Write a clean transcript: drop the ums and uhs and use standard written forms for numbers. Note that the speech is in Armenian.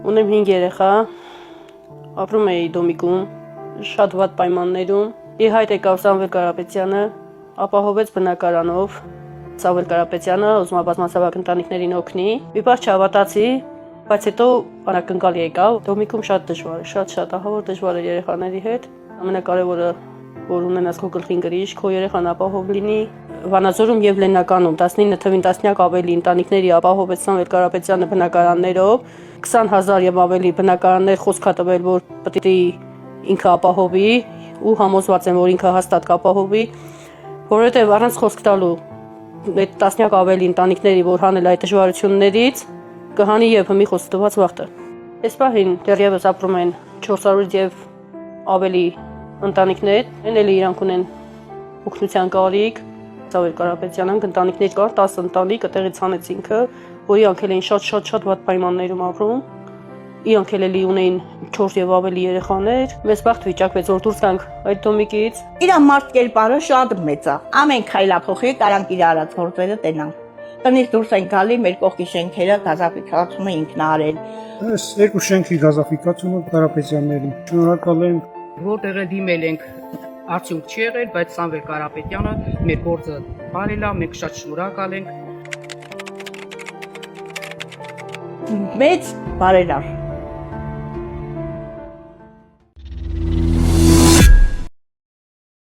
Ունեմ 5 երեխա, ապրում էի Դոմիկում, շատ վատ պայմաններում։ Ի հայտ եկավ Սամվել Կարապետյանը, ապահովեց բնակարանով։ Սամվել Կարապետյանը ուզում է բազմացավակ ընտանիքներին օգնի։ Մի պահ չհավատացի, բայց հետո անակնկալ եկավ։ Դոմիկում շատ դժվար է, շատ ահավոր դժվար է երեխաների հետ։ Ամենակարևորը, որ ունենաս քո գլխին գրիշ, քո երեխան ապահով լինի։ Վանաձորում եւ Լեննականում 19 թվին տասնյակ ավելի ընտանիքների ապահովեց Սամվել Կարապետյանը բնակարաններով, 20,000 եւ ավելի բնակարաններ խոսք է տվել, որ պետք է ինքը ապահովի ու համոզված եմ, որ ինքը հաստատ կապահովի, որովհետեւ առանց խոսք տալու այդ տասնյակ ավելի ընտանիքների, որ հանել այդ դժվարություններից, կհանի եւ հմի խոստված վախտը։ Այս պահին դեռևս ապրում են 400 եւ ավելի ընտանիքներ, այնելի իրանք ունեն օգնության կարիք։ Սամվել Կարապետյանն ընտանիքներ կար 10 ընտանիք, այդտեղից հանեց ինքը, որի անկել էին շատ վատ պայմաններում ապրում։ Իրանք էլի ունեին 4 եւ ավելի երեխաներ։ Մեզ բախտ վիճակվեց, որ դուրս գանք այդ դոմիկից։ Իր մարդ կերպարը շատ մեծ է։ Ամեն քայլափոխի կարանք իր արած գործերը տենանք։ Տնից դուրս են գալի, մեր կողքի շենքերը գազաֆիկացումը ինքն արել։ Այս երկու շենքի գազաֆիկացումը Կարապետյանների։ Շնորհակալ ենք, որտեղ դիմել ենք, արդյունք չի եղել, բայց Սամվել Կարապետյանը մեր գործը բարել է, մենք շատ շնորհակալ ենք։ Մեծ բարելավ։